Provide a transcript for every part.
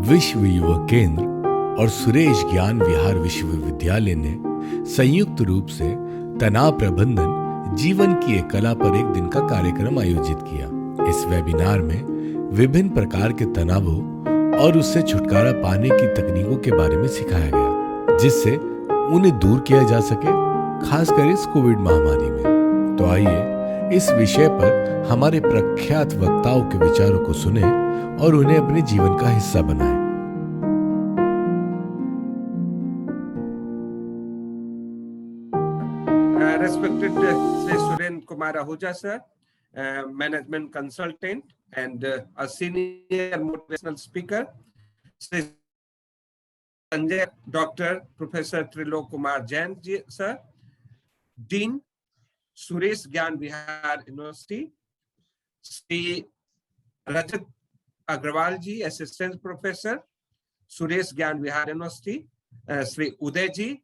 विश्व युवा केंद्र और सुरेश ज्ञान विहार विश्वविद्यालय ने संयुक्त रूप से तनाव प्रबंधन जीवन की एक कला पर एक दिन का कार्यक्रम आयोजित किया। इस वेबिनार में विभिन्न प्रकार के तनावों और उससे छुटकारा पाने की तकनीकों के बारे में सिखाया गया, जिससे उन्हें दूर किया जा सके, खासकर इस कोविड महामारी में। तो आइए इस विषय पर हमारे प्रख्यात वक्ताओं के विचारों को सुने और उन्हें अपने जीवन का हिस्सा बनाएं। Respected Sri Suren Kumar Ahuja sir, management consultant and a senior motivational speaker, Sri Sanjay Dr. Professor Trilok Kumar Jain ji sir, Dean Suresh Gyan Vihar University, Sri Rajat Agrawal ji, Assistant Professor, Suresh Gyan Vihar University, Sri Uday ji,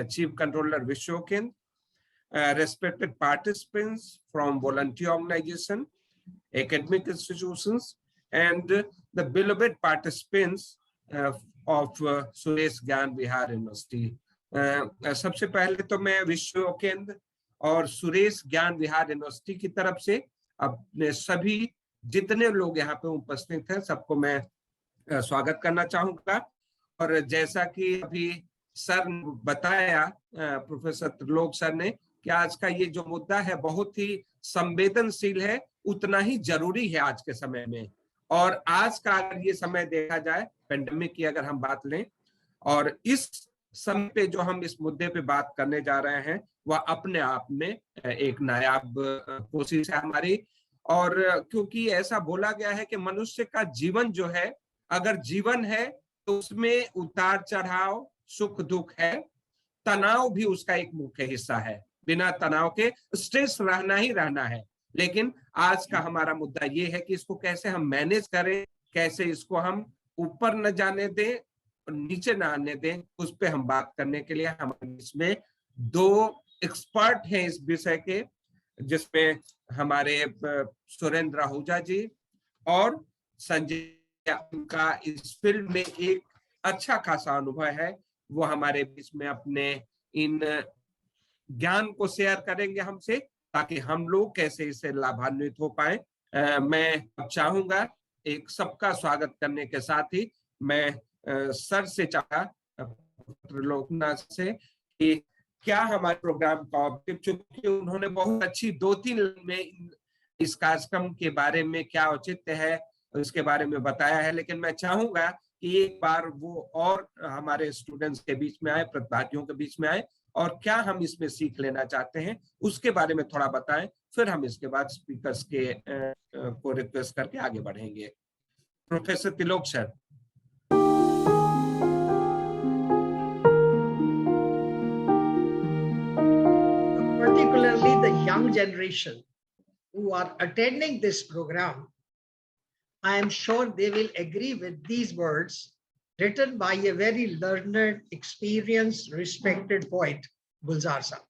Chief Controller Vishwokin, respected participants from volunteer organization, academic institutions, and the beloved participants of Suresh Gyan Vihar University. सबसे पहले तो मैं विश्व केंद्र और सुरेश ज्ञान विहार university की तरफ से अपने सभी जितने लोग यहाँ पे उपस्थित हैं सबको मैं स्वागत करना चाहूंगा। और जैसा कि अभी सर ने बताया, प्रोफेसर त्रिलोक सर ने, कि आज का ये जो मुद्दा है बहुत ही संवेदनशील है, उतना ही जरूरी है आज के समय में। और आज का अगर ये समय देखा जाए, पेंडेमिक की अगर हम बात लें, और इस समय पे जो हम इस मुद्दे पे बात करने जा रहे हैं वह अपने आप में एक नायाब कोशिश है हमारी। और क्योंकि ऐसा बोला गया है कि मनुष्य का जीवन जो है, अगर जीवन है तो उसमें उतार चढ़ाव, सुख दुख है, तनाव भी उसका एक मुख्य हिस्सा है। बिना तनाव के स्ट्रेस रहना ही रहना है। लेकिन आज का हमारा मुद्दा ये है कि इसको कैसे हम मैनेज करें, कैसे इसको हम ऊपर न जाने दें और नीचे न आने दें, उस पे हम बात करने के लिए हमारे इसमें दो एक्सपर्ट हैं इस विषय के, जिसमें हमारे सुरेंद्र आहूजा जी और संजय का इस फील्ड में एक अच्छा खासा अनुभव है। वो हमारे बीच में अपने इन ज्ञान को शेयर करेंगे हमसे, ताकि हम लोग कैसे इससे लाभान्वित हो पाए। मैं चाहूंगा एक सबका स्वागत करने के साथ ही मैं सर से चाहा त्रिलोकनाथ से कि क्या हमारे प्रोग्राम का ऑब्जेक्टिव, चूंकि उन्होंने बहुत अच्छी 2-3 लाइन में इस कार्यक्रम के बारे में क्या औचित्य है उसके बारे में बताया है, लेकिन मैं चाहूंगा कि एक बार वो और हमारे स्टूडेंट्स के बीच में आए, प्रतिभागियों के बीच में आए, और क्या हम इसमें सीख लेना चाहते हैं उसके बारे में थोड़ा बताएं। फिर हम इसके बाद स्पीकर्स के को रिक्वेस्ट करके आगे बढ़ेंगे। Professor Trilok sir. Particularly the young generation who are attending this program, I am sure they will agree with these words written by a very learned, experienced, respected poet, गुलजार साहब।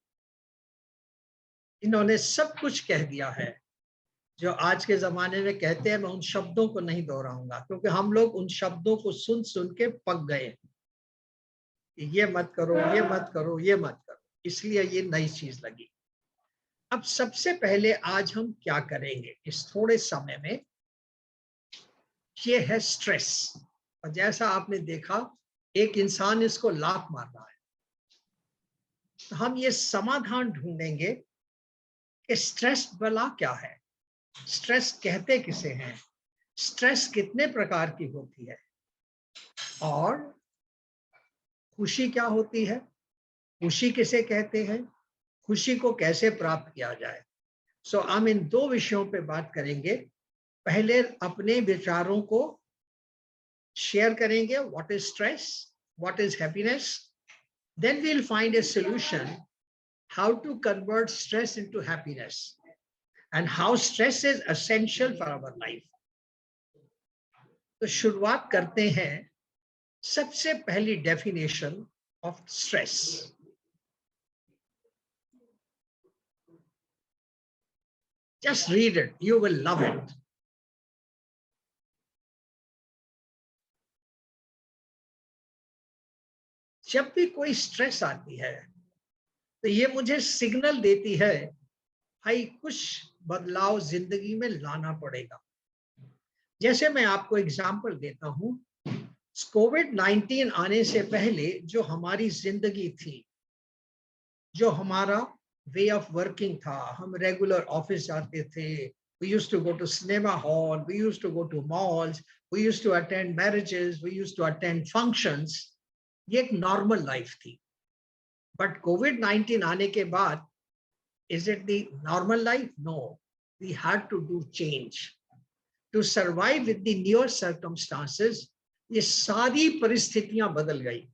इन्होंने सब कुछ कह दिया है जो आज के जमाने में कहते हैं। मैं उन शब्दों को नहीं दोहराऊंगा, क्योंकि हम लोग उन शब्दों को सुन सुन के पक गए। ये मत करो, ये मत करो, ये मत करो, इसलिए ये नई चीज लगी। अब सबसे पहले आज हम क्या करेंगे इस थोड़े समय में, ये है स्ट्रेस। और जैसा आपने देखा, एक इंसान इसको लात मार रहा है, तो हम ये समाधान ढूंढेंगे कि स्ट्रेस भला क्या है, स्ट्रेस कहते किसे हैं, स्ट्रेस कितने प्रकार की होती है, और खुशी क्या होती है, खुशी किसे कहते हैं, खुशी को कैसे प्राप्त किया जाए। सो हम इन दो विषयों पे बात करेंगे। पहले अपने विचारों को शेयर करेंगे, what is stress, what is happiness, then we will find a solution how to convert stress into happiness and how stress is essential for our life. तो शुरुआत करते हैं सबसे पहली definition of stress. Just read it, you will love it. जब भी कोई stress आती है तो ये मुझे सिग्नल देती है भाई कुछ बदलाव जिंदगी में लाना पड़ेगा। जैसे मैं आपको एग्जांपल देता हूं, कोविड-19 आने से पहले जो हमारी जिंदगी थी, जो हमारा वे ऑफ वर्किंग था, हम रेगुलर ऑफिस जाते थे, we used to go to cinema hall, we used to go to malls, we used to attend marriages, we used to attend functions, ये एक नॉर्मल लाइफ थी। बट कोविड-19 आने के बाद is it the normal life? No, we had to do change to survive with the newer circumstances. ये सारी परिस्थितियां बदल गई।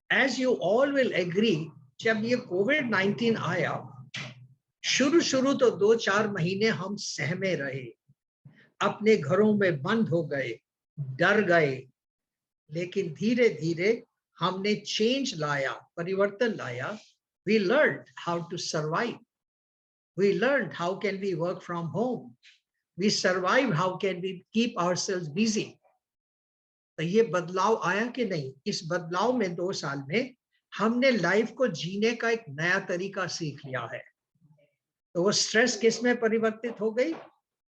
As you all will agree, जब ये कोविड-19 आया, शुरू तो 2-4 महीने हम सहमे रहे, अपने घरों में बंद हो गए, डर गए, लेकिन धीरे धीरे हमने चेंज लाया, परिवर्तन लाया। We learned how to survive. We learned how can we work from home. We survived how can we keep ourselves busy. तो ये बदलाव आया कि नहीं? इस बदलाव में 2 साल में हमने लाइफ को जीने का एक नया तरीका सीख लिया है। तो वो स्ट्रेस किस में परिवर्तित हो गई?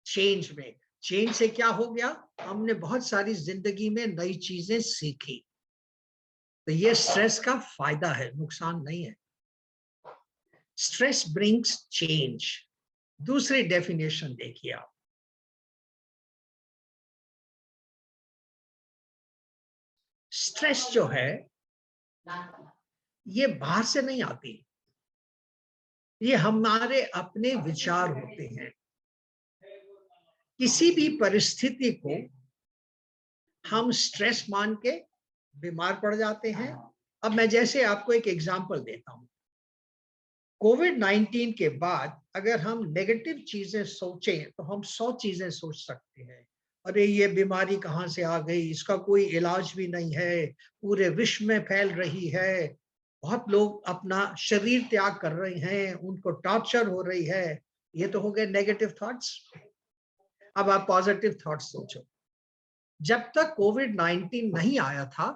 चेंज में। चेंज से क्या हो गया? हमने बहुत सारी जिंदगी में नई चीजें सीखी। तो ये स्ट्रेस का फायदा है, नुकसान नहीं है। Stress brings change. दूसरी डेफिनेशन देखिए आप। स्ट्रेस जो है ये बाहर से नहीं आती, ये हमारे अपने विचार होते हैं। किसी भी परिस्थिति को हम स्ट्रेस मान के बीमार पड़ जाते हैं। अब मैं जैसे आपको एक एग्जांपल देता हूं। कोविड-19 के बाद अगर हम नेगेटिव चीजें सोचें तो हम 100 चीजें सोच सकते हैं। अरे ये बीमारी कहां से आ गई, इसका कोई इलाज भी नहीं है, पूरे विश्व में फैल रही है, बहुत लोग अपना शरीर त्याग कर रहे हैं, उनको टॉर्चर हो रही है। ये तो हो गए नेगेटिव थॉट्स। अब आप पॉजिटिव थॉट्स सोचो। जब तक कोविड-19 नहीं आया था,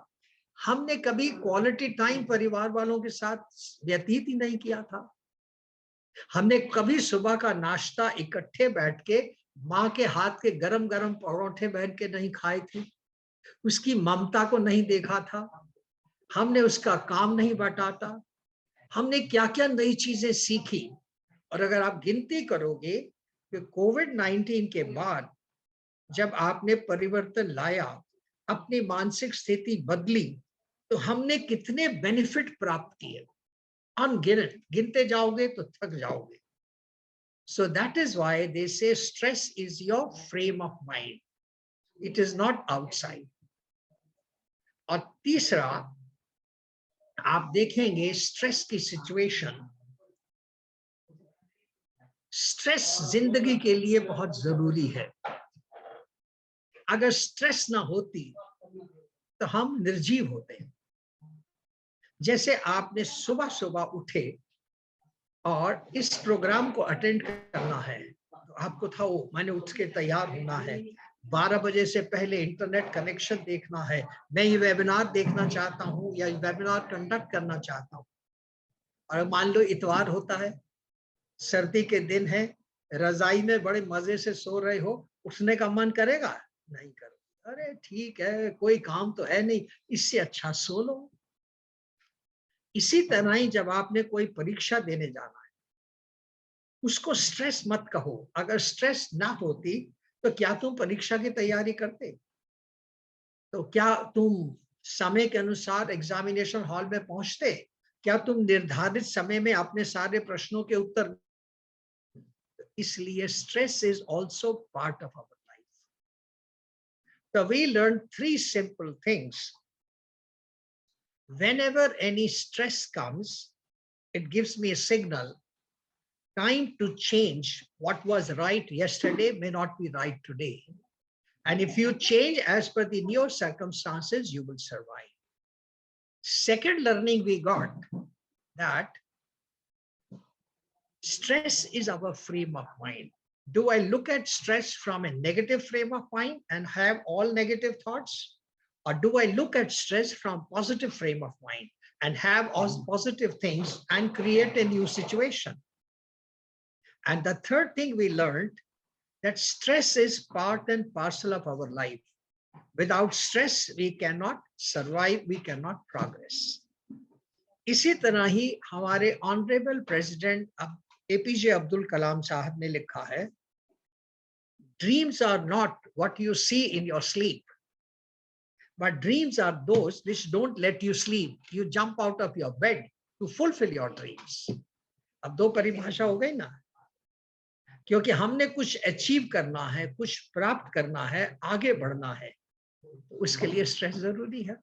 हमने कभी क्वालिटी टाइम परिवार वालों के साथ व्यतीत ही नहीं किया था। हमने कभी सुबह का नाश्ता इकट्ठे बैठ के माँ के हाथ के गरम गरम परोठे बहन के नहीं खाए थे, उसकी ममता को नहीं देखा था, हमने उसका काम नहीं बांटा था। हमने क्या क्या नई चीजें सीखी। और अगर आप गिनती करोगे कि कोविड-19 के बाद जब आपने परिवर्तन लाया, अपनी मानसिक स्थिति बदली, तो हमने कितने बेनिफिट प्राप्त किए, अनगिनत। गिनते जाओगे तो थक जाओगे। So that is why they say stress is your frame of mind. It is not outside. और तीसरा आप देखेंगे स्ट्रेस की सिचुएशन। स्ट्रेस जिंदगी के लिए बहुत जरूरी है। अगर स्ट्रेस ना होती तो हम निर्जीव होते। जैसे आपने सुबह सुबह उठे और इस प्रोग्राम को अटेंड करना है, तो आपको था वो मैंने उठ के तैयार होना है, 12 बजे से पहले इंटरनेट कनेक्शन देखना है, मैं ये वेबिनार देखना चाहता हूँ या वेबिनार कंडक्ट करना चाहता हूँ। और मान लो इतवार होता है, सर्दी के दिन है, रजाई में बड़े मजे से सो रहे हो, उठने का मन करेगा? नहीं करेगा। अरे ठीक है, कोई काम तो है नहीं, इससे अच्छा सो लो। इसी तरह ही जब आपने कोई परीक्षा देने जाना है, उसको स्ट्रेस मत कहो। अगर स्ट्रेस ना होती तो क्या तुम परीक्षा की तैयारी करते? तो क्या तुम समय के अनुसार एग्जामिनेशन हॉल में पहुंचते? क्या तुम निर्धारित समय में अपने सारे प्रश्नों के उत्तर? इसलिए stress is also part of our life. So we learned 3 simple things. Whenever any stress comes, it gives me a signal. Time to change. What was right yesterday may not be right today. And if you change as per the new circumstances, you will survive. Second learning we got that stress is our frame of mind. Do I look at stress from a negative frame of mind and have all negative thoughts? or do I look at stress from positive frame of mind and have all positive things and create a new situation? And the third thing we learned, that stress is part and parcel of our life. Without stress, we cannot survive, we cannot progress. इसी तरह ही हमारे honourable president APJ Abdul Kalam साहब ने लिखा है, dreams are not what you see in your sleep, but dreams are those which don't let you sleep. You jump out of your bed to fulfil your dreams. अब दो परिभाषा हो गई ना, क्योंकि हमने कुछ अचीव करना है, कुछ प्राप्त करना है, आगे बढ़ना है, तो उसके लिए स्ट्रेस जरूरी है.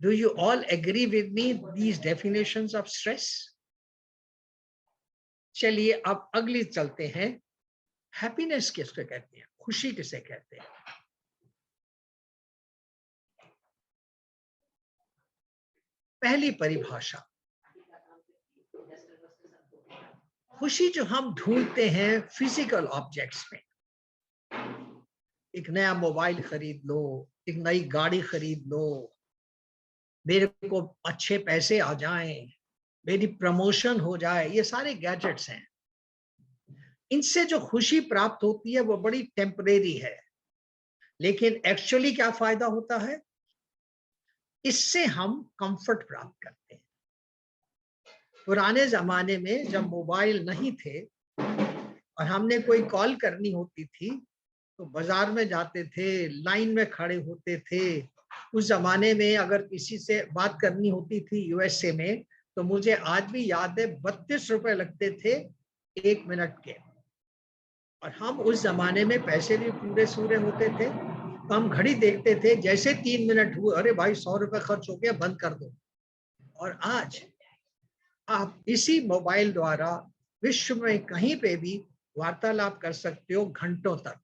Do you all agree with me these definitions of stress? चलिए अब अगली चलते हैं. हैप्पीनेस किसको कहते हैं, खुशी किसे कहते हैं? पहली परिभाषा, खुशी जो हम ढूंढते हैं फिजिकल ऑब्जेक्ट्स में. एक नया मोबाइल खरीद लो, एक नई गाड़ी खरीद लो, मेरे को अच्छे पैसे आ जाएं, मेरी प्रमोशन हो जाए, ये सारे गैजेट्स हैं. इनसे जो खुशी प्राप्त होती है वो बड़ी टेम्परेरी है, लेकिन एक्चुअली क्या फायदा होता है? इससे हम कंफर्ट प्राप्त करते हैं. पुराने जमाने में जब मोबाइल नहीं थे और हमने कोई कॉल करनी होती थी तो बाजार में जाते थे, लाइन में खड़े होते थे. उस जमाने में अगर किसी से बात करनी होती थी यूएसए में, तो मुझे आज भी याद है 32 रुपए लगते थे 1 मिनट के. और हम उस जमाने में पैसे भी पूरे सूरे होते थे, तो हम घड़ी देखते थे, जैसे 3 मिनट हुए, अरे भाई 100 रुपए खर्च हो गया, बंद कर दो. और आज आप इसी मोबाइल द्वारा विश्व में कहीं पे भी वार्तालाप कर सकते हो घंटों तक,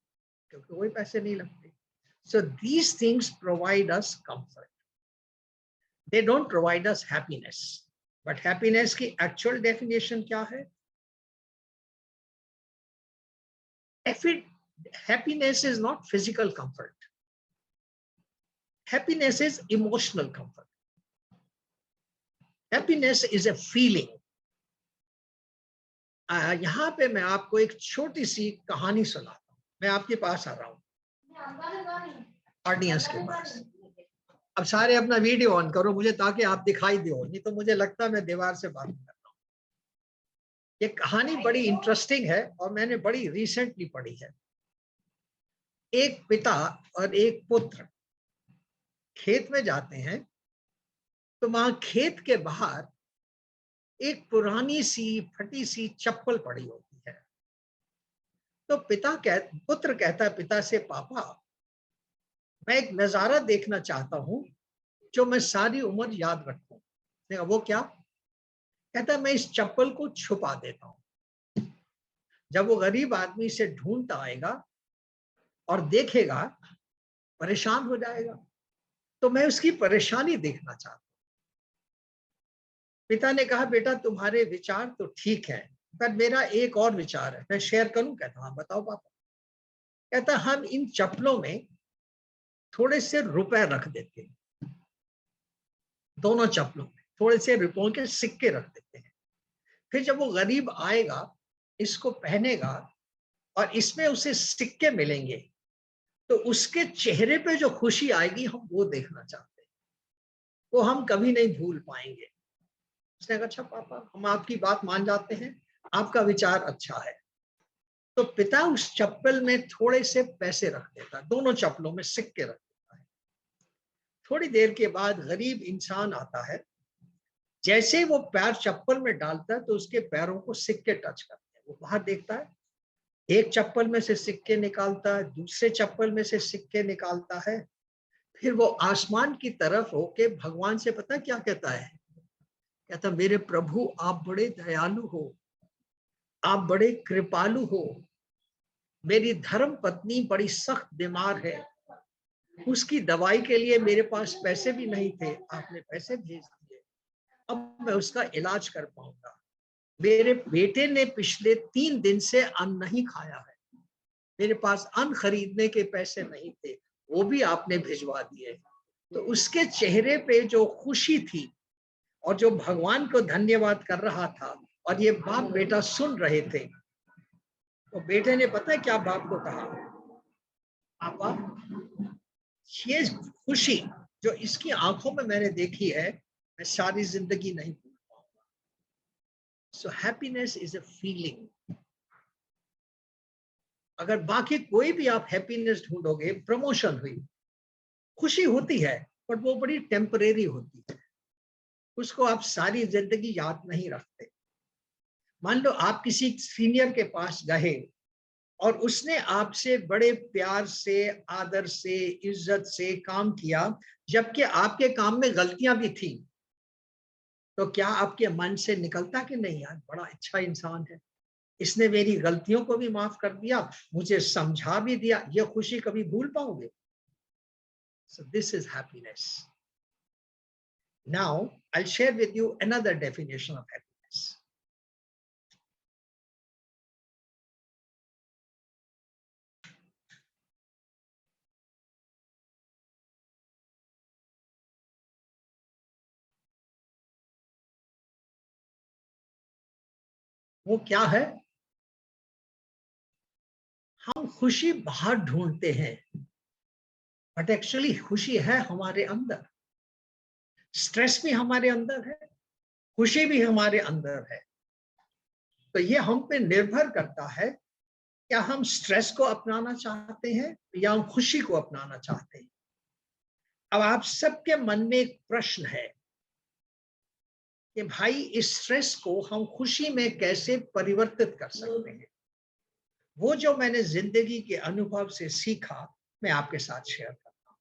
क्योंकि कोई पैसे नहीं लगते. So these things provide us comfort. They don't provide us happiness. But happiness की actual definition क्या है? Happiness is not physical comfort. Happiness is emotional comfort. Happiness is a feeling. यहाँ पे मैं आपको एक छोटी सी कहानी सुनाता हूँ. मैं आपके पास आ रहा हूँ, ऑडियंस के पास. अब सारे अपना वीडियो ऑन करो मुझे, ताकि आप दिखाई दो, नहीं तो मुझे लगता है मैं दीवार से बात कर रहा हूँ. ये कहानी बड़ी इंटरेस्टिंग है और मैंने बड़ी रिसेंटली पढ़ी है. एक पिता और एक पुत्र खेत में जाते हैं, तो वहां खेत के बाहर एक पुरानी सी फटी सी चप्पल पड़ी होती है. तो पुत्र कहता है पिता से, पापा मैं एक नजारा देखना चाहता हूं जो मैं सारी उम्र याद रखूं. वो क्या? कहता है मैं इस चप्पल को छुपा देता हूं. जब वो गरीब आदमी इसे ढूंढता आएगा और देखेगा, परेशान हो जाएगा. तो मैं उसकी परेशानी देखना चाहता हूं. पिता ने कहा, बेटा तुम्हारे विचार तो ठीक है, पर मेरा एक और विचार है, मैं शेयर करूं. कहता हाँ बताओ पापा. कहता हम इन चप्पलों में थोड़े से रुपए रख देते हैं, दोनों चप्पलों में थोड़े से रुपयों के सिक्के रख देते हैं. फिर जब वो गरीब आएगा, इसको पहनेगा और इसमें उसे सिक्के मिलेंगे, तो उसके चेहरे पे जो खुशी आएगी हम वो देखना चाहते हैं, वो हम कभी नहीं भूल पाएंगे. उसने कहा अच्छा पापा हम आपकी बात मान जाते हैं, आपका विचार अच्छा है. तो पिता उस चप्पल में थोड़े से पैसे रख देता, दोनों चप्पलों में सिक्के रख देता है. थोड़ी देर के बाद गरीब इंसान आता है, जैसे वो पैर चप्पल में डालता है तो उसके पैरों को सिक्के टच करते हैं. वो बाहर देखता है, एक चप्पल में से सिक्के निकालता है, दूसरे चप्पल में से सिक्के निकालता है. फिर वो आसमान की तरफ होके भगवान से पता क्या कहता है? कहता मेरे प्रभु आप बड़े दयालु हो, आप बड़े कृपालु हो. मेरी धर्म पत्नी बड़ी सख्त बीमार है, उसकी दवाई के लिए मेरे पास पैसे भी नहीं थे, आपने पैसे भेज दिए, अब मैं उसका इलाज कर पाऊंगा. मेरे बेटे ने पिछले 3 दिन से अन्न नहीं खाया है, मेरे पास अन्न खरीदने के पैसे नहीं थे, वो भी आपने भिजवा दिए। तो उसके चेहरे पे जो खुशी थी और जो भगवान को धन्यवाद कर रहा था, और ये बाप बेटा सुन रहे थे, तो बेटे ने पता है क्या बाप को कहा? पापा, ये खुशी जो इसकी आंखों में मैंने देखी है, मैं सारी जिंदगी नहीं भूल पाऊंगा। So happiness is a feeling. अगर बाकी कोई भी आप हैप्पीनेस ढूंढोगे, प्रमोशन हुई, खुशी होती है, बट वो बड़ी टेम्परेरी होती है, उसको आप सारी जिंदगी याद नहीं रखते। मान लो आप किसी सीनियर के पास गए और उसने आपसे बड़े प्यार से, आदर से, इज्जत से काम किया, जबकि आपके काम में गलतियां भी थी, तो क्या आपके मन से निकलता कि नहीं, यार बड़ा अच्छा इंसान है, इसने मेरी गलतियों को भी माफ कर दिया, मुझे समझा भी दिया, ये खुशी कभी भूल पाओगे? So this is happiness. Now I'll share with you another definition of happiness. वो क्या है? हम खुशी बाहर ढूंढते हैं, बट एक्चुअली खुशी है हमारे अंदर। स्ट्रेस भी हमारे अंदर है, खुशी भी हमारे अंदर है। तो ये हम पे निर्भर करता है, क्या हम स्ट्रेस को अपनाना चाहते हैं या हम खुशी को अपनाना चाहते हैं। अब आप सबके मन में एक प्रश्न है कि भाई, इस स्ट्रेस को हम खुशी में कैसे परिवर्तित कर सकते हैं। वो जो मैंने जिंदगी के अनुभव से सीखा, मैं आपके साथ शेयर करता हूं।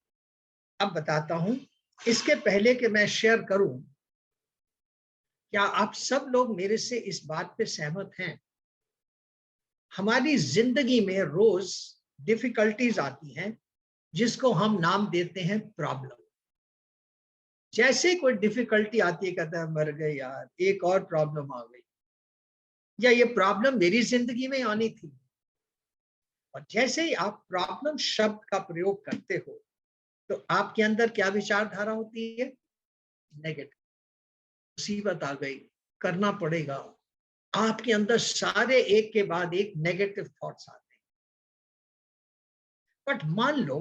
अब बताता हूं, इसके पहले कि मैं शेयर करूं, क्या आप सब लोग मेरे से इस बात पे सहमत हैं? हमारी जिंदगी में रोज डिफिकल्टीज आती हैं, जिसको हम नाम देते हैं प्रॉब्लम। जैसे कोई डिफिकल्टी आती है, कहता है मर गए यार, एक और प्रॉब्लम आ गई, या ये प्रॉब्लम मेरी जिंदगी में आनी थी। और जैसे ही आप प्रॉब्लम शब्द का प्रयोग करते हो, तो आपके अंदर क्या विचारधारा होती है? नेगेटिव। मुसीबत आ गई, करना पड़ेगा। आपके अंदर सारे एक के बाद एक नेगेटिव थॉट्स आते हैं। बट मान लो,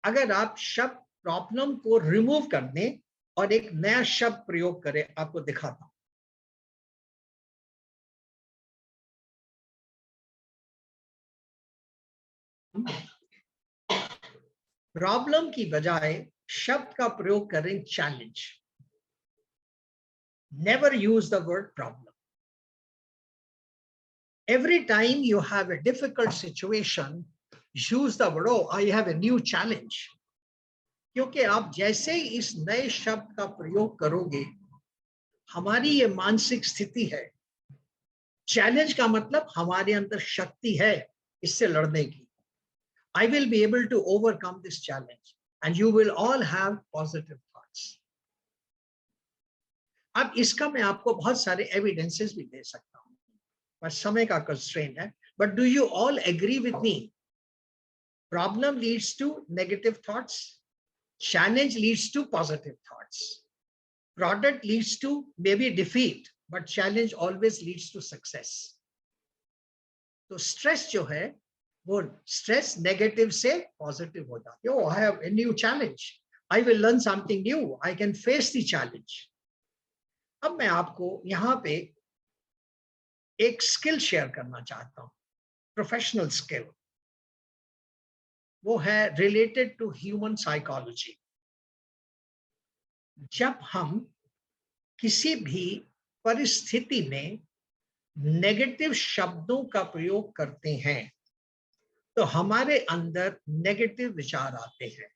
अगर आप शब्द प्रॉब्लम को रिमूव कर दें और एक नया शब्द प्रयोग करें, आपको दिखाता हूं। प्रॉब्लम की बजाय शब्द का प्रयोग करें challenge. Never use the word problem. Every time you have a difficult situation, use the word, oh, I have a new challenge. क्योंकि आप जैसे ही इस नए शब्द का प्रयोग करोगे, हमारी ये मानसिक स्थिति है। चैलेंज का मतलब हमारे अंदर शक्ति है इससे लड़ने की। I will be able to overcome this challenge and you will all have positive thoughts. अब इसका मैं आपको बहुत सारे एविडेंसेस भी दे सकता हूं, पर समय का कंस्ट्रेंट है। But do you all agree with me? Problem leads to negative thoughts. Challenge leads to positive thoughts. Product leads to maybe defeat, but challenge always leads to success. तो स्ट्रेस जो है, वो स्ट्रेस नेगेटिव से positive हो जाती है। I have a new challenge. I will learn something new. I can face the challenge. अब मैं आपको यहाँ पे एक स्किल शेयर करना चाहता हूं, प्रोफेशनल स्किल। वो है रिलेटेड टू ह्यूमन साइकोलॉजी। जब हम किसी भी परिस्थिति में नेगेटिव शब्दों का प्रयोग करते हैं, तो हमारे अंदर नेगेटिव विचार आते हैं।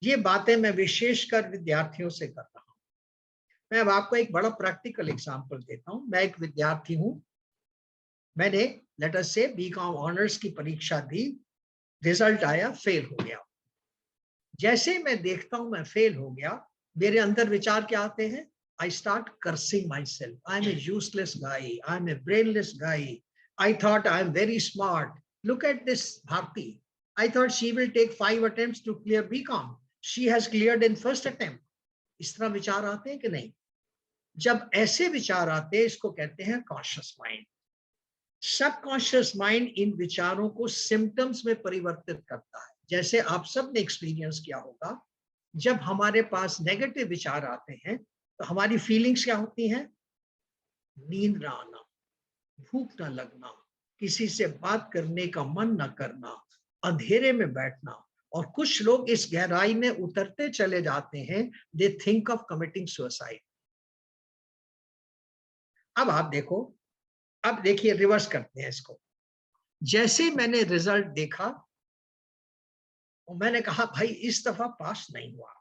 ये बातें मैं विशेषकर विद्यार्थियों से कर रहा हूं। मैं अब आपको एक बड़ा प्रैक्टिकल एग्जांपल देता हूं। मैं एक विद्यार्थी हूं, मैंने लेट अस से बीकॉम ऑनर्स की परीक्षा दी, रिजल्ट आया, फेल हो गया। जैसे मैं देखता हूं मैं फेल हो गया, मेरे अंदर विचार क्या आते हैं? I start cursing myself. I'm a useless guy. I'm a brainless guy. I thought I'm very smart. Look at this Bharti. I thought she will take 5 attempts to clear BCom. She has cleared in first attempt. इस तरह विचार आते हैं कि नहीं? जब ऐसे विचार आते हैं, इसको कहते हैं conscious mind. Subconscious mind in विचारों को सिम्टम्स में परिवर्तित करता है। जैसे आप सब ने एक्सपीरियंस किया होगा, जब हमारे पास नेगेटिव विचार आते हैं तो हमारी फीलिंग्स क्या होती हैं? नींद ना आना, भूख ना लगना, किसी से बात करने का मन ना करना, अंधेरे में बैठना, और कुछ लोग इस गहराई में उतरते चले जाते हैं। They think of committing suicide. अब आप देखो, अब देखिए रिवर्स करते हैं इसको। जैसे ही मैंने रिजल्ट देखा और मैंने कहा भाई इस दफा पास नहीं हुआ,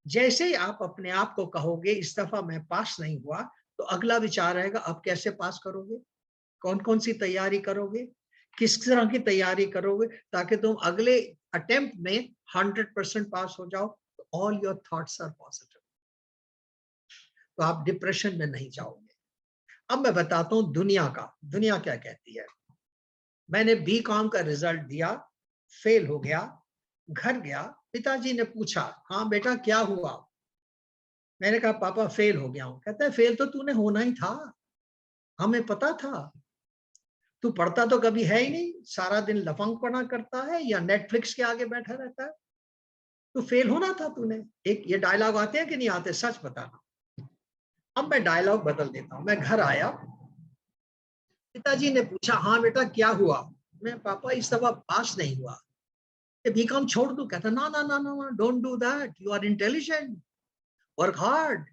जैसे ही आप अपने आप को कहोगे इस दफा मैं पास नहीं हुआ, तो अगला विचार आएगा अब कैसे पास करोगे, कौन कौन सी तैयारी करोगे, किस तरह की तैयारी करोगे ताकि तुम अगले अटेम्प्ट में 100% पास हो जाओ। All your thoughts are positive, तो आप डिप्रेशन में नहीं जाओगे। अब मैं बताता हूं दुनिया क्या कहती है। मैंने बीकॉम का रिजल्ट दिया, फेल हो गया, घर गया, पिताजी ने पूछा हाँ बेटा क्या हुआ? मैंने कहा पापा फेल हो गया हूं। कहता है फेल तो तूने होना ही था, हमें पता था, तू पढ़ता तो कभी है ही नहीं, सारा दिन लफंगपना करता है या नेटफ्लिक्स के आगे बैठा रहता है, तो फेल होना था तूने। एक ये डायलॉग आते हैं कि नहीं आते, सच बताना। अब मैं डायलॉग बदल देता हूं। मैं घर आया, पिताजी ने पूछा हाँ बेटा क्या हुआ? मैं पापा इस दफा पास नहीं हुआ, बीकॉम छोड़ दूं? कहता ना ना ना ना, don't do that, you are intelligent, work hard,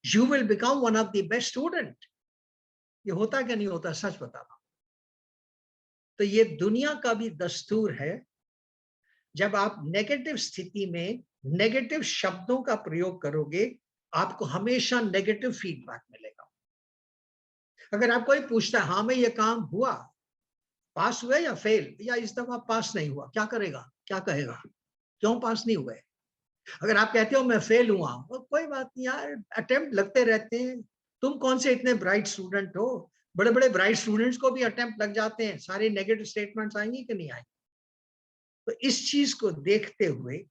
you will become one of the best student. ये होता क्या नहीं होता, सच बताना। तो ये दुनिया का भी दस्तूर है, जब आप नेगेटिव स्थिति में नेगेटिव शब्दों का प्रयोग करोगे आपको हमेशा नेगेटिव फीडबैक मिलेगा। अगर आप कोई पूछता है हाँ मैं ये काम हुआ, पास हुए या फेल, या इस दफा पास नहीं हुआ, क्या करेगा, क्या कहेगा, क्यों पास नहीं हुए? अगर आप कहते हो मैं फेल हुआ, तो कोई बात नहीं यार, अटेम्प्ट लगते रहते हैं, तुम कौन से इतने ब्राइट स्टूडेंट हो, बड़े बड़े ब्राइट स्टूडेंट्स को भी अटेम्प्ट लग जाते हैं, सारे नेगेटिव स्टेटमेंट्स आएंगे कि नहीं आएंगे? तो इस चीज को देखते हुए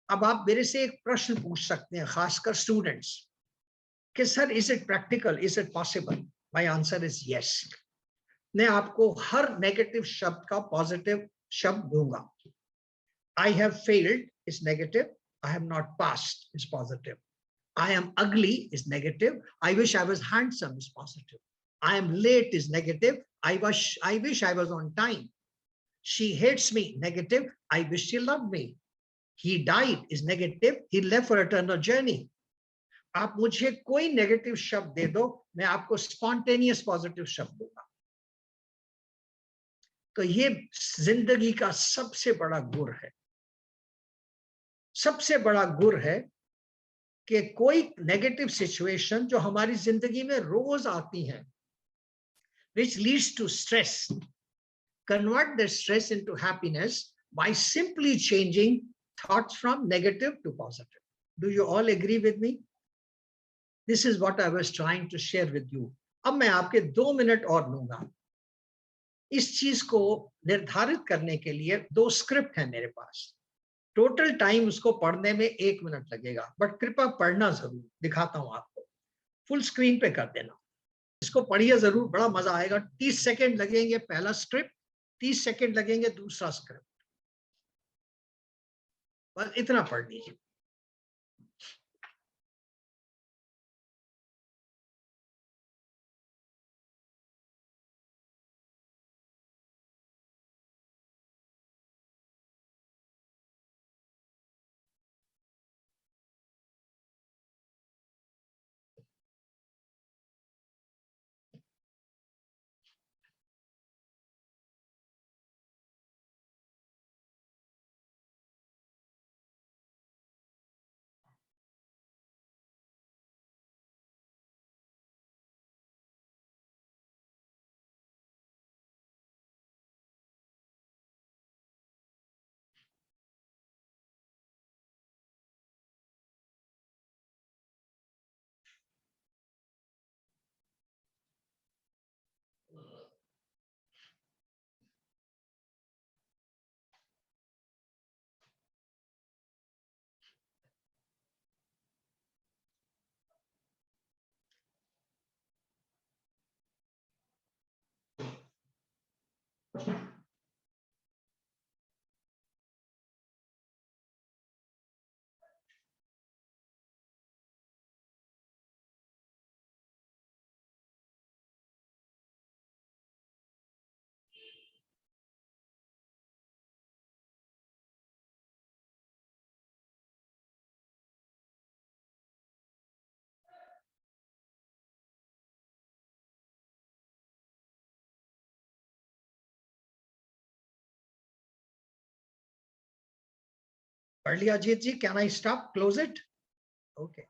अब आप मेरे से एक प्रश्न पूछ सकते हैं, खासकर स्टूडेंट्स, कि sir is it practical, is it possible? My answer is yes. मैं आपको हर नेगेटिव शब्द का पॉजिटिव शब्द दूंगा। I have failed is negative. I have not passed is positive. I am ugly is negative. I wish I was handsome is positive. I am late is negative. I wish I was on time. She hates me, negative. I wish she loved me. He died is negative. He left for eternal journey. आप मुझे कोई negative शब्द दे दो, मैं आपको spontaneous positive शब्द दूंगा। तो ये जिंदगी का सबसे बड़ा गुर है, सबसे बड़ा गुर है कि कोई नेगेटिव सिचुएशन जो हमारी जिंदगी में रोज आती हैं, which leads to stress, convert the stress into happiness by simply changing thoughts from negative to positive. Do you all agree with me? This is what I was trying to share with you. अब मैं आपके 2 minute और लूंगा। इस चीज को निर्धारित करने के लिए 2 स्क्रिप्ट है मेरे पास। टोटल टाइम उसको पढ़ने में 1 मिनट लगेगा, बट कृपया पढ़ना जरूर। दिखाता हूं आपको, फुल स्क्रीन पे कर देना, इसको पढ़िए जरूर, बड़ा मजा आएगा। 30 सेकेंड लगेंगे पहला स्क्रिप्ट, 30 सेकेंड लगेंगे दूसरा स्क्रिप्ट, बस इतना पढ़ लीजिए। पढ़ लिया Ajit ji? Can I stop, close it? Okay.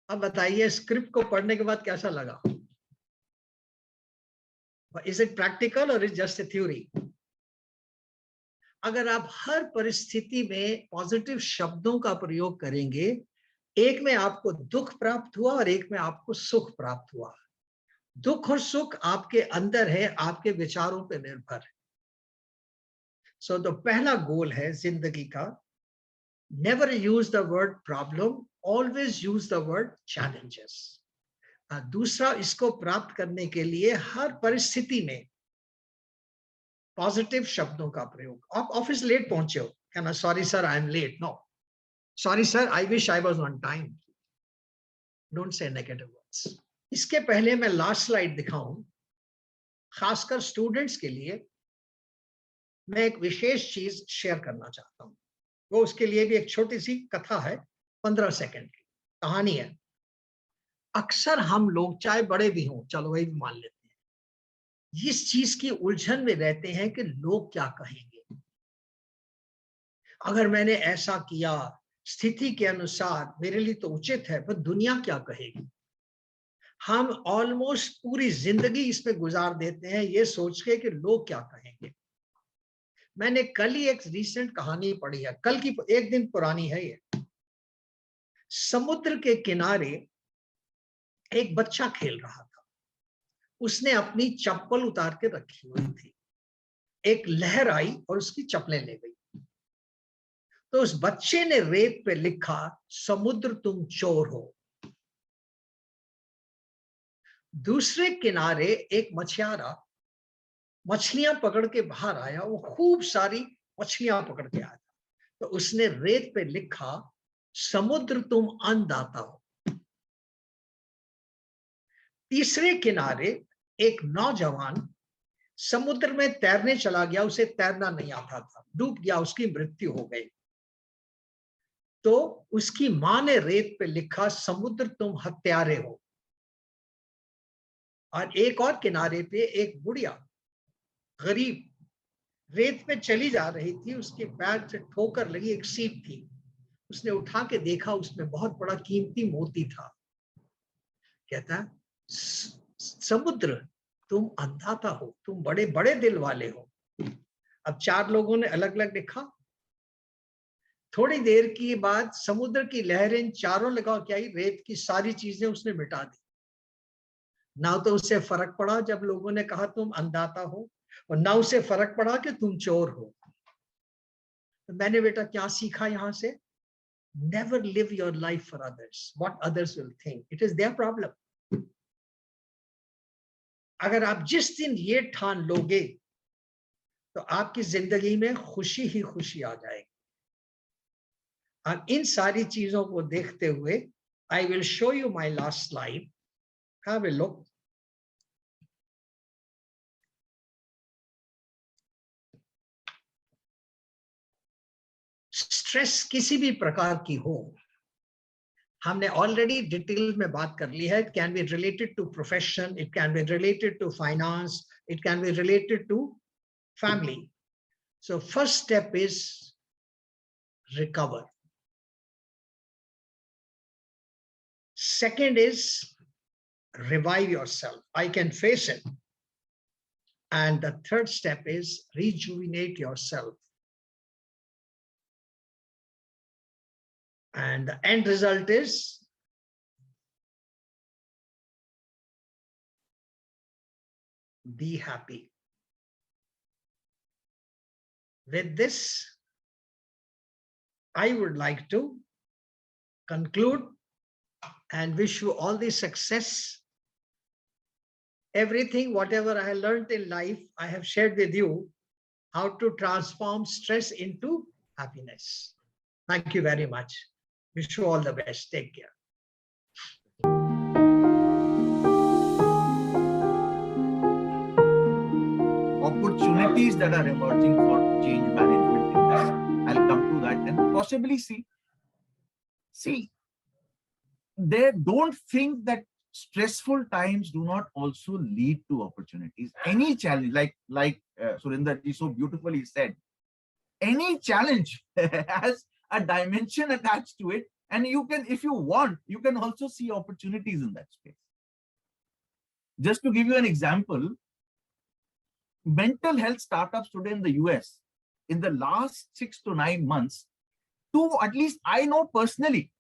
अब बताइए, स्क्रिप्ट को पढ़ने के बाद कैसा लगा? इज इट प्रैक्टिकल और इज जस्ट ए थ्योरी? अगर आप हर परिस्थिति में पॉजिटिव शब्दों का प्रयोग करेंगे, एक में आपको दुख प्राप्त हुआ और एक में आपको सुख प्राप्त हुआ। दुख और सुख आपके अंदर है, आपके विचारों पर निर्भर है। सो तो पहला गोल है जिंदगी का, never use the word problem, always use the word challenges. दूसरा, इसको प्राप्त करने के लिए हर परिस्थिति में पॉजिटिव शब्दों का प्रयोग। आप ऑफिस लेट पहुंचे हो, कहना sorry sir I am late. No, sorry sir I wish I was on time. Don't say negative words. इसके पहले मैं लास्ट स्लाइड दिखाऊं, खासकर स्टूडेंट्स के लिए मैं एक विशेष चीज शेयर करना चाहता हूं। वो उसके लिए भी एक छोटी सी कथा है, 15 सेकंड की कहानी है। अक्सर हम लोग, चाहे बड़े भी हों, चलो वही मान लेते हैं, इस चीज की उलझन में रहते हैं कि लोग क्या कहेंगे। अगर मैंने ऐसा किया, स्थिति के अनुसार मेरे लिए तो उचित है, पर दुनिया क्या कहेगी। हम ऑलमोस्ट पूरी जिंदगी इसमें गुजार देते हैं ये सोच के कि लोग क्या कहेंगे। मैंने कल ही एक रीसेंट कहानी पढ़ी है, कल की, एक दिन पुरानी है ये। समुद्र के किनारे एक बच्चा खेल रहा था, उसने अपनी चप्पल उतार के रखी हुई थी। एक लहर आई और उसकी चप्पलें ले गई। तो उस बच्चे ने रेत पे लिखा, समुद्र तुम चोर हो। दूसरे किनारे एक मछियारा मछलियां पकड़ के बाहर आया, वो खूब सारी मछलियां पकड़ के आया। तो उसने रेत पे लिखा, समुद्र तुम अन्नदाता हो। तीसरे किनारे एक नौजवान समुद्र में तैरने चला गया, उसे तैरना नहीं आता था, डूब गया, उसकी मृत्यु हो गई। तो उसकी मां ने रेत पे लिखा, समुद्र तुम हत्यारे हो। और एक और किनारे पे एक बुढ़िया गरीब रेत पे चली जा रही थी, उसके पैर से ठोकर लगी, एक सीप थी, उसने उठा के देखा, उसमें बहुत बड़ा कीमती मोती था। कहता, समुद्र तुम अन्नदाता हो, तुम बड़े बड़े दिल वाले हो। अब चार लोगों ने अलग अलग लिखा। थोड़ी देर की बाद समुद्र की लहरें चारों लगा के आई, रेत की सारी चीजें उसने मिटा दी। ना तो उससे फर्क पड़ा जब लोगों ने कहा तुम अन्नदाता हो, और ना उसे फर्क पड़ा कि तुम चोर हो। तो मैंने बेटा क्या सीखा यहां से? Never live your life for others, what others will think, it is their problem. अगर आप जिस दिन ये ठान लोगे तो आपकी जिंदगी में खुशी ही खुशी आ जाएगी। अब इन सारी चीजों को देखते हुए I will show you my last slide. Have a look. Stress किसी भी प्रकार की हो, हमने ऑलरेडी डिटेल में बात कर ली है। It can be related to profession, it can be related to finance, it can be related to family. So first step is recover. Second is revive yourself. I can face it. And the third step is rejuvenate yourself. And the end result is be happy. With this, I would like to conclude and wish you all the success everything, whatever I learned in life, I have shared with you how to transform stress into happiness. Thank you very much. Wish you all the best. Take care. Opportunities that are emerging for change management in this. I'll come to that and possibly see, they don't think that stressful times do not also lead to opportunities. Any challenge, like Surinder ji so beautifully said, any challenge has a dimension attached to it, and you can, if you want, you can also see opportunities in that space. Just to give you an example, mental health startups today in the US, in the last 6 to 9 months, two at least I know personally,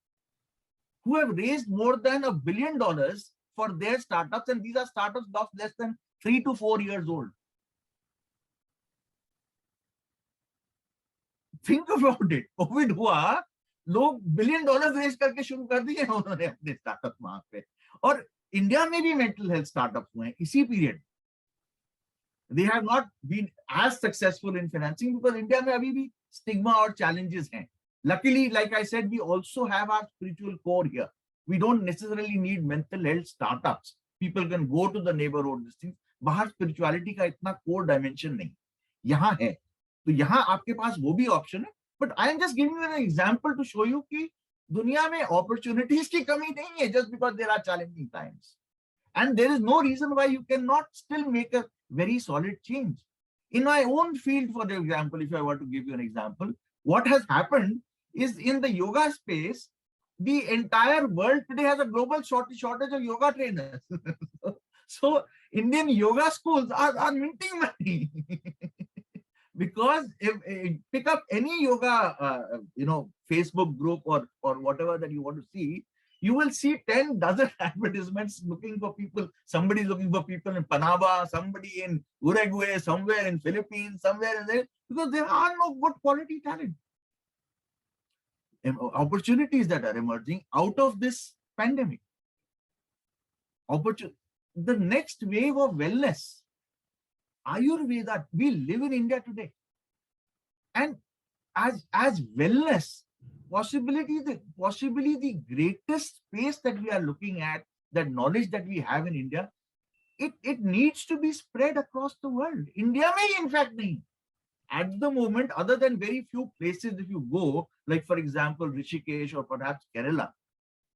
who have raised more than $1 billion for their startups, and these are startups of less than 3 to 4 years old. Think about it. Covid हुआ, लोग $1 billion raise करके शुरू कर दिए उन्होंने अपने startup वहां पे, और इंडिया में भी मेंटल हेल्थ स्टार्टअप्स हुए हैं इसी period. They have not been as successful in financing because India में अभी भी stigma और challenges हैं. Luckily, like I said, we also have our spiritual core here. We don't necessarily need mental health startups. People can go to the neighborhood, these things. बाहर spirituality का इतना core dimension नहीं, यहाँ है. तो यहाँ आपके पास वो भी option है. But I am just giving you an example to show you कि दुनिया में opportunities की कमी नहीं है just because there are challenging times. And there is no reason why you cannot still make a very solid change. In my own field, for example, if I were to give you an example, what has happened is in the yoga space, the entire world today has a global shortage of yoga trainers. So Indian yoga schools are minting money. Because if pick up any yoga, Facebook group or whatever that you want to see, you will see 10 dozen advertisements looking for people. Somebody is looking for people in Panama, somebody in Uruguay, somewhere in Philippines, somewhere in there, because there are no good quality talent. Opportunities that are emerging out of this pandemic. The next wave of wellness, Ayurveda, we live in India today. And as wellness, possibly the greatest space that we are looking at, that knowledge that we have in India, it needs to be spread across the world. India may in fact need. At the moment, other than very few places, if you go, like for example, Rishikesh or perhaps Kerala,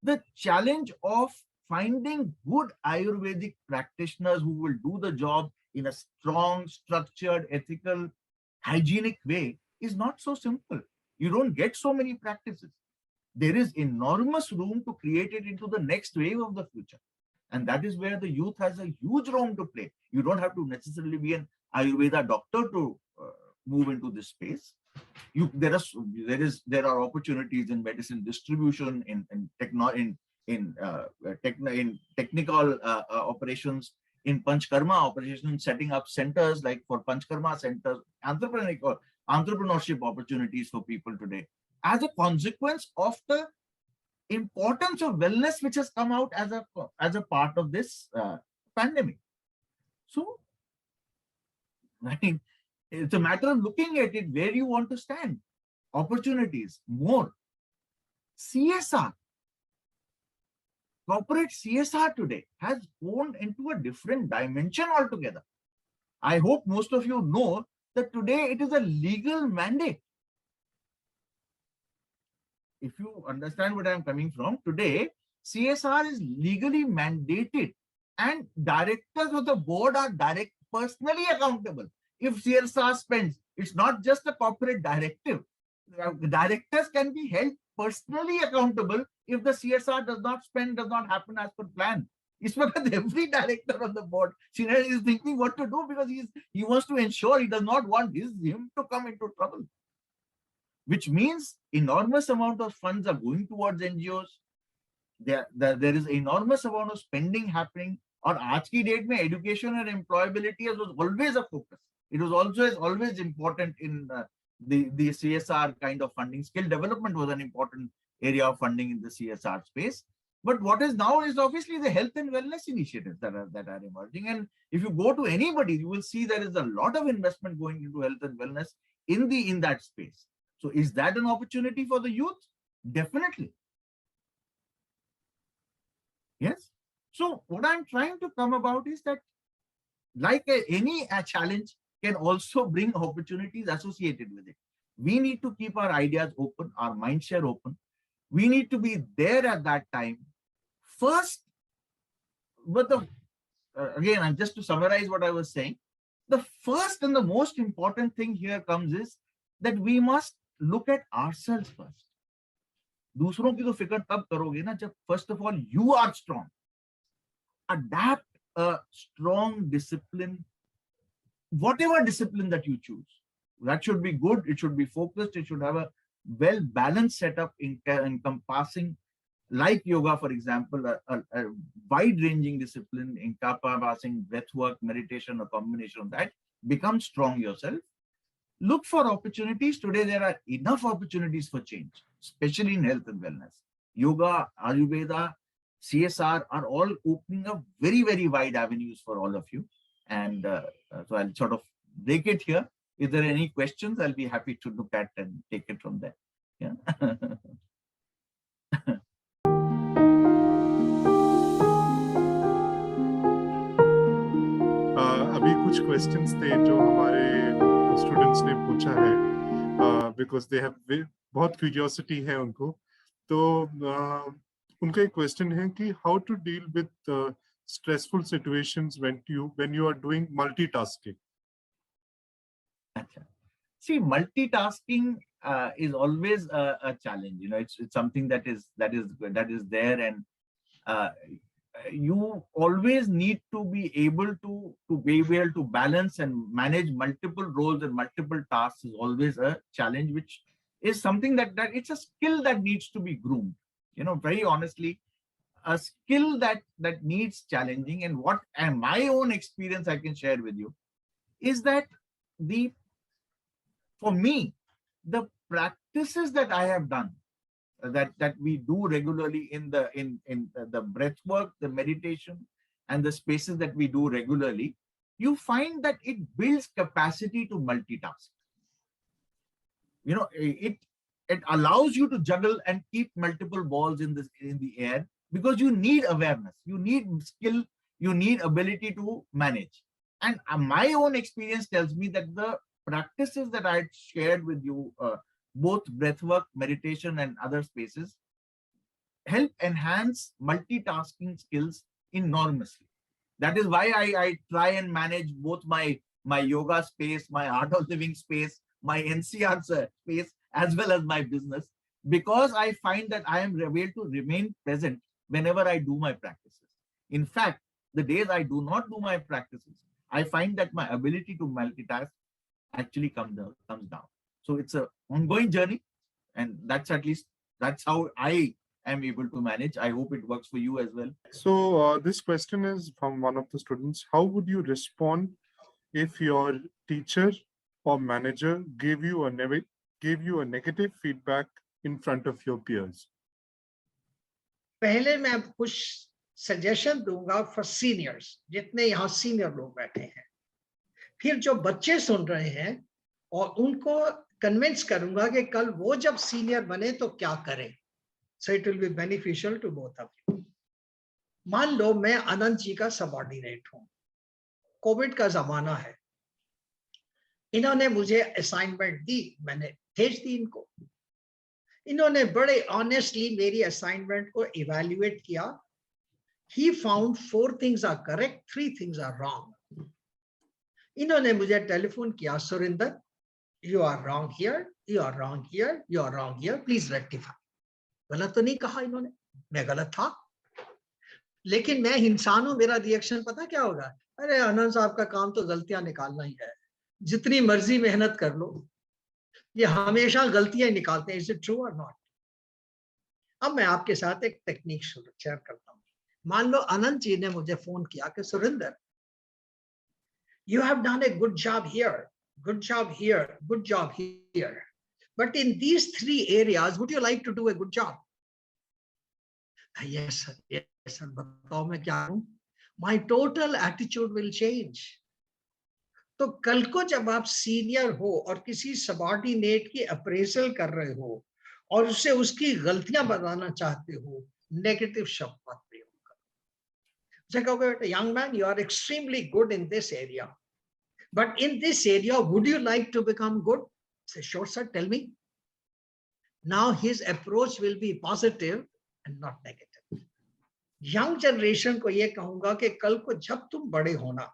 the challenge of finding good Ayurvedic practitioners who will do the job in a strong, structured, ethical, hygienic way is not so simple. You don't get so many practices. There is enormous room to create it into the next wave of the future. And that is where the youth has a huge role to play. You don't have to necessarily be an Ayurveda doctor to move into this space. There are opportunities in medicine distribution, in technical operations, in Panchkarma operations, setting up centers like for Panchkarma centers, entrepreneurship opportunities for people today, as a consequence of the importance of wellness which has come out as a part of this pandemic. So, I think it's a matter of looking at it where you want to stand. Opportunities, more. CSR. Corporate CSR today has gone into a different dimension altogether. I hope most of you know that today it is a legal mandate. If you understand where I am coming from, today CSR is legally mandated and directors of the board are personally accountable. If CSR spends, it's not just a corporate directive. Directors can be held personally accountable if the CSR does not happen as per plan. It's because every director on the board is thinking what to do because he wants to ensure he does not want him to come into trouble. Which means enormous amount of funds are going towards NGOs. There is enormous amount of spending happening. और आज की date में education and employability was always a focus. It was always important in the CSR kind of funding. Skill development was an important area of funding in the CSR space. But what is now is obviously the health and wellness initiatives that are emerging. And if you go to anybody, you will see there is a lot of investment going into health and wellness in that space. So is that an opportunity for the youth? Definitely. Yes. So what I'm trying to come about is that like any challenge can also bring opportunities associated with it. We need to keep our ideas open, our mind share open. We need to be there at that time. First, but again, and just to summarize what I was saying, the first and the most important thing here comes is that we must look at ourselves first. दूसरों की तो फिक्र तब करोगे ना जब first of all you are strong. Adapt a strong discipline, whatever discipline that you choose. That should be good, it should be focused, it should have a well-balanced setup encompassing, like yoga, for example, a wide-ranging discipline encompassing breath work, meditation, a combination of that. Become strong yourself. Look for opportunities. Today, there are enough opportunities for change, especially in health and wellness. Yoga, Ayurveda, CSR are all opening up very, very wide avenues for all of you. And so I'll sort of break it here. If there are any questions, I'll be happy to look at and take it from there. Yeah. अभी कुछ questions थे जो हमारे students ने पूछा है because they have बहुत curiosity है उनको तो उनका एक क्वेश्चन है कि how to deal with stressful situations when you are doing multitasking See, multitasking is always a challenge. You know, it's something that is there, and you always need to be able to balance and manage multiple roles and multiple tasks. Is always a challenge, which is something that it's a skill that needs to be groomed. You know, very honestly, a skill that needs challenging. And my own experience I can share with you is that for me, the practices that I have done, that we do regularly in the breath work, the meditation, and the spaces that we do regularly, you find that it builds capacity to multitask. You know, it allows you to juggle and keep multiple balls in the air, because you need awareness, you need skill, you need ability to manage. And my own experience tells me that the practices that I shared with you, both breathwork, meditation, and other spaces, help enhance multitasking skills enormously. That is why I try and manage both my yoga space, my art of living space, my NCR space, as well as my business, because I find that I am able to remain present whenever I do my practices. In fact, the days I do not do my practices, I find that my ability to multitask actually comes down. So it's an ongoing journey, and that's how I am able to manage. I hope it works for you as well. So this question is from one of the students. How would you respond if your teacher or manager gave you a negative feedback in front of your peers? पहले मैं कुछ suggestion दूंगा for seniors, जितने यहाँ senior लोग बैठे हैं. फिर जो बच्चे सुन रहे हैं, और उनको कन्विंस करूंगा कि कल वो जब सीनियर बने तो क्या करें. So it will be beneficial to both of you. मान लो मैं अनंत जी का सबऑर्डिनेट हूं, कोविड का जमाना है, इन्होंने मुझे असाइनमेंट दी, मैंने भेज दी इनको. इन्होंने बड़े ऑनेस्टली मेरी असाइनमेंट को इवैल्यूएट किया. He found 4 things are correct, 3 things are wrong. इन्होंने मुझे टेलीफोन किया, Surinder, you are wrong here, you are wrong here, you are wrong here, please rectify. गलत तो नहीं कहा इन्होंने, मैं गलत था, लेकिन मैं इंसान हूं, मेरा रिएक्शन पता क्या होगा? अरे आनंद साहब का काम तो गलतियां निकालना ही है, जितनी मर्जी मेहनत कर लो, ये हमेशा गलतियां निकालते हैं. इज इट ट्रू और नॉट? अब मैं आपके साथ एक टेक्निक शेयर करता हूं. मान लो अनंत जी ने मुझे फोन किया कि Surinder, you have done a good job here, good job here, good job here, but in these 3 areas would you like to do a good job? Yes, sir. Yes, sir. बताओ मैं क्या करूं? My total attitude will change. तो कल को जब आप senior हो और किसी सबॉर्डिनेट की अप्रेजल कर रहे हो और उसे उसकी गलतियां बताना चाहते हो, नेगेटिव शब्द मत प्रयोग करो। जैसे कहोगे, young man, you are extremely good in this area, but in this area would you like to become good? Say sure sir, tell me. Now his approach will be positive and not negative. Young generation को ये कहूंगा कि कल को जब तुम बड़े होना,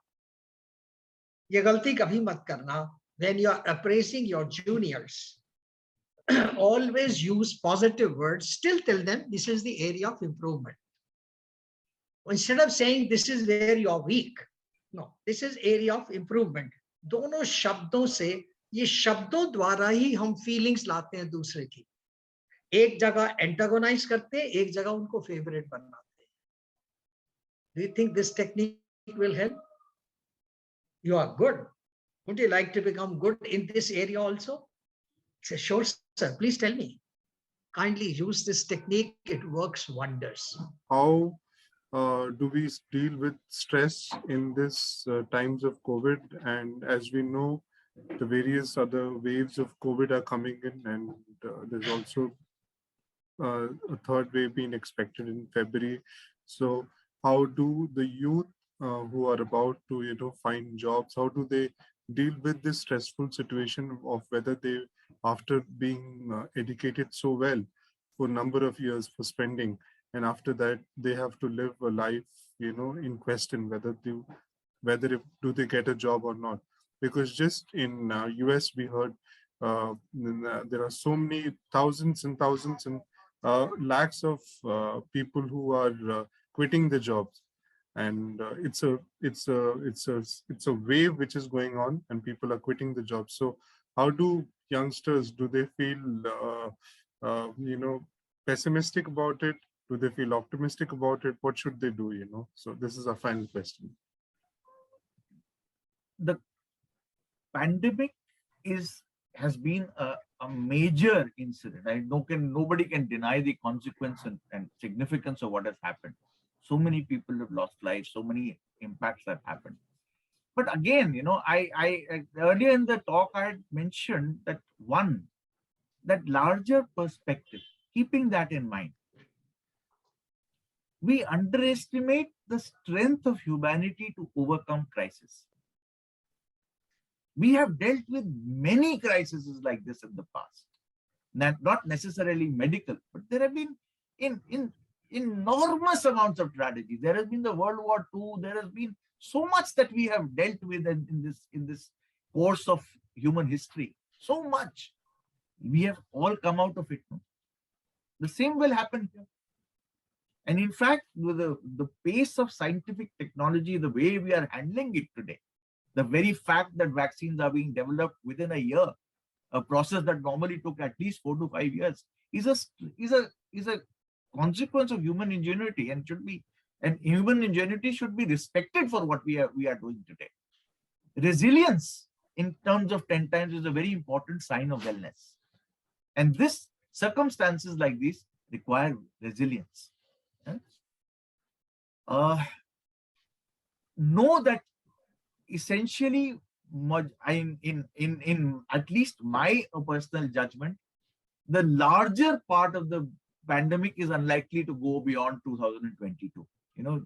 ये गलती कभी मत करना। When you are appraising your juniors, always use positive words. Still tell them this is the area of improvement. Instead of saying this is where you are weak, no, this is area of improvement. दोनों शब्दों से, ये शब्दों द्वारा ही हम feelings लाते हैं दूसरे की। एक जगह एंटागोनाइज करते हैं, एक जगह उनको फेवरेट बनाते हैं। Do you think this technique will help? You are good. Would you like to become good in this area also? Say, sure, sir. Please tell me. Kindly use this technique. It works wonders. How do we deal with stress in this times of COVID? And as we know, the various other waves of COVID are coming in, and there's also a third wave being expected in February. So how do the youth who are about to find jobs, how do they deal with this stressful situation of whether they, after being educated so well for a number of years for spending, and after that they have to live a life in question whether do they get a job or not? Because just in US we heard there are so many thousands and thousands and lakhs of people who are quitting the jobs, and it's a wave which is going on, and people are quitting the jobs. So how do youngsters, do they feel pessimistic about it? Do they feel optimistic about it? What should they do? So this is our final question. The pandemic has been a major incident. Nobody can deny the consequence and significance of what has happened. So many people have lost lives, so many impacts have happened. But again, I earlier in the talk I had mentioned that that larger perspective, keeping that in mind, we underestimate the strength of humanity to overcome crisis. We have dealt with many crises like this in the past, not necessarily medical, but there have been in enormous amounts of tragedy. There has been the World War II. There has been so much that we have dealt with in this course of human history. So much. We have all come out of it. The same will happen here. And in fact, with the pace of scientific technology, the way we are handling it today, the very fact that vaccines are being developed within a year, a process that normally took at least 4 to 5 years, is a consequence of human ingenuity, and human ingenuity should be respected for what we are doing today. Resilience in terms of 10 times is a very important sign of wellness. And circumstances like these require resilience. Know that essentially, in at least my personal judgment, the larger part of the pandemic is unlikely to go beyond 2022.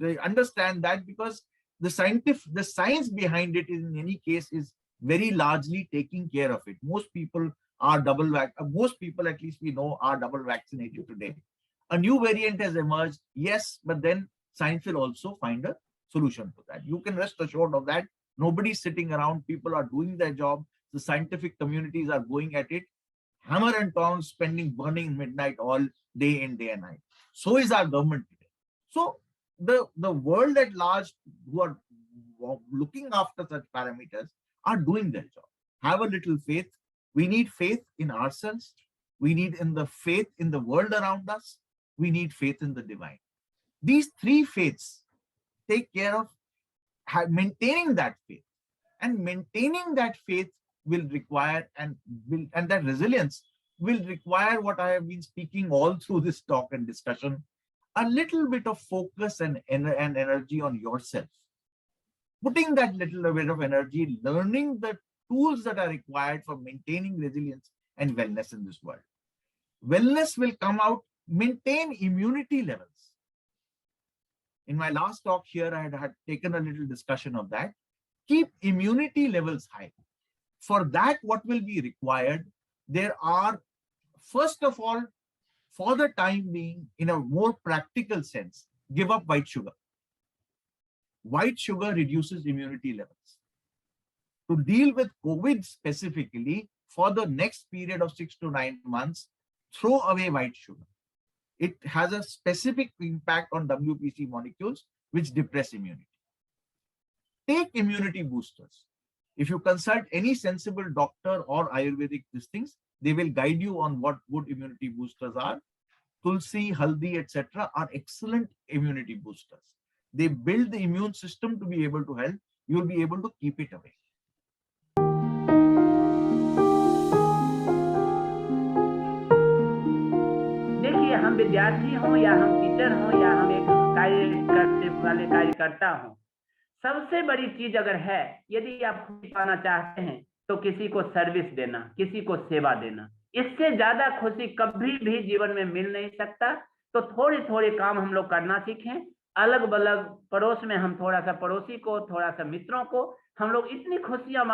They understand that because the science behind it in any case is very largely taking care of it. Most people, at least we know, are double vaccinated today. A new variant has emerged, yes, but then science will also find a solution to that. You can rest assured of that. Nobody's sitting around. People are doing their job. The scientific communities are going at it, hammer and tongs, burning midnight all day in, day and night. So is our government today. So the world at large who are looking after such parameters are doing their job. Have a little faith. We need faith in ourselves. We need faith in the world around us. We need faith in the divine. These three faiths take care of maintaining that faith. And maintaining that faith will require, and that resilience will require what I have been speaking all through this talk and discussion, a little bit of focus and energy on yourself, putting that little bit of energy, learning the tools that are required for maintaining resilience and wellness in this world. Wellness will come out, maintain immunity levels. In my last talk here, I had taken a little discussion of that. Keep immunity levels high. For that, what will be required? There are, first of all, for the time being, in a more practical sense, give up white sugar. White sugar reduces immunity levels. To deal with COVID specifically, for the next period of 6 to 9 months, throw away white sugar. It has a specific impact on WPC molecules, which depress immunity. Take immunity boosters. If you consult any sensible doctor or Ayurvedic these things, they will guide you on what good immunity boosters are. Tulsi, haldi, etc. are excellent immunity boosters. They build the immune system to be able to help. You will be able to keep it away. देखिए, हम विद्यार्थी हों या हम teacher हों या हम एक कार्य करने वाले कार्यकर्ता हों, सबसे बड़ी चीज अगर है, यदि आप खुशी पाना चाहते हैं तो किसी को सर्विस देना, किसी को सेवा देना। इससे ज्यादा खुशी कभी भी जीवन में मिल नहीं सकता। तो थोड़े थोड़े काम हम लोग करना सीखें। अलग अलग पड़ोस में हम थोड़ा सा पड़ोसी को, थोड़ा सा मित्रों को हम लोग इतनी खुशियां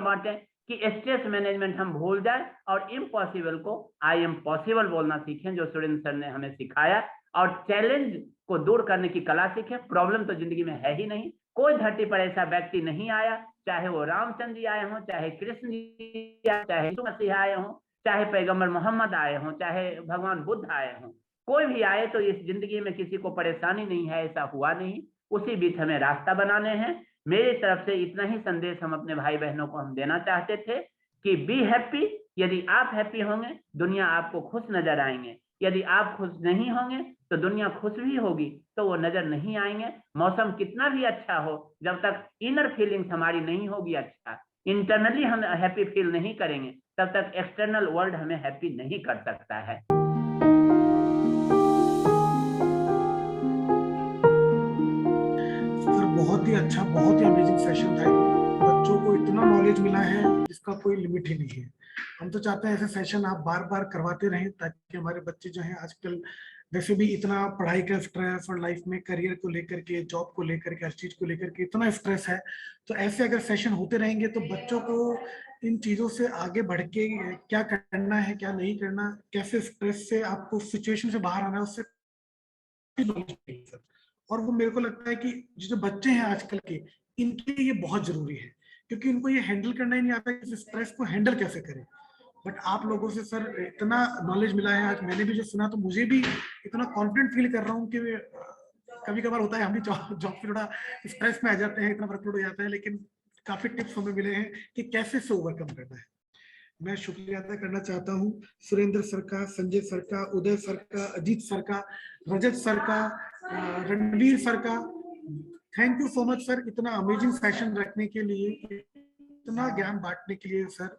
बांटें कि स्ट्रेस मैनेजमेंट हम भूल जाए और इम्पॉसिबल को आई एम पॉसिबल बोलना सीखें, जो सुरेंद्र सर ने हमें सिखाया। और चैलेंज को दूर करने की कला सीखें। प्रॉब्लम तो जिंदगी में है ही नहीं। कोई धरती पर ऐसा व्यक्ति नहीं आया, चाहे वो रामचंद्र जी आए हों, चाहे कृष्ण जी, चाहे यीशु मसीह आए हों, चाहे पैगंबर मोहम्मद आए हों, चाहे भगवान बुद्ध आए हों, कोई भी आए तो इस जिंदगी में किसी को परेशानी नहीं है, ऐसा हुआ नहीं। उसी बीच हमें रास्ता बनाने हैं। मेरी तरफ से इतना ही संदेश हम अपने भाई बहनों को हम देना चाहते थे कि बी हैप्पी। यदि आप हैप्पी होंगे, दुनिया आपको खुश नजर आएंगे। यदि आप खुश नहीं होंगे तो दुनिया खुश भी होगी, तो वो नजर नहीं आएंगे। मौसम कितना भी अच्छा हो, जब तक इनर फीलिंग्स हमारी नहीं होगी अच्छा, इंटरनली हम हैप्पी फील नहीं करेंगे, तब तक एक्सटर्नल वर्ल्ड हमें हैप्पी नहीं कर सकता है। सर बहुत ही अच्छा, बहुत ही अमेजिंग सेशन था। बच्चों को इतना नॉलेज मिला है जिसका कोई लिमिट ही नहीं है। हम तो चाहते हैं ऐसे सेशन आप बार बार करवाते रहें, ताकि हमारे बच्चे जो हैं आजकल वैसे भी इतना पढ़ाई का स्ट्रेस और लाइफ में करियर को लेकर के, जॉब को लेकर के, हर चीज को लेकर के इतना स्ट्रेस है। तो ऐसे अगर सेशन होते रहेंगे तो बच्चों को इन चीजों से आगे बढ़ के क्या करना है, क्या नहीं करना, कैसे स्ट्रेस से आपको सिचुएशन से बाहर आना है, उससे और वो मेरे को लगता है कि जो बच्चे हैं आजकल के, इनके लिए ये बहुत जरूरी है, क्योंकि उनको ये हैंडल करना ही नहीं आता कि स्ट्रेस को हैंडल कैसे करें। बट आप लोगों से सर इतना नॉलेज मिला है, आज मैंने भी जो सुना तो मुझे भी इतना कॉन्फिडेंट फील कर रहा हूँ कि कभी कभार होता है हम भी जॉब पे थोड़ा स्ट्रेस में आ जाते हैं, इतना वर्कलोड हो जाता है, लेकिन काफी टिप्स हमें मिले हैं कि कैसे से ओवरकम करना है। मैं शुक्रिया अदा करना चाहता हूँ सुरेंद्र सर का, संजय सर का, उदय सर का, अजीत सर का, रजत सर का, रणवीर सर का। Thank you so much sir, इतना अमेजिंग सेशन रखने के लिए, इतना ज्ञान बांटने के लिए सर।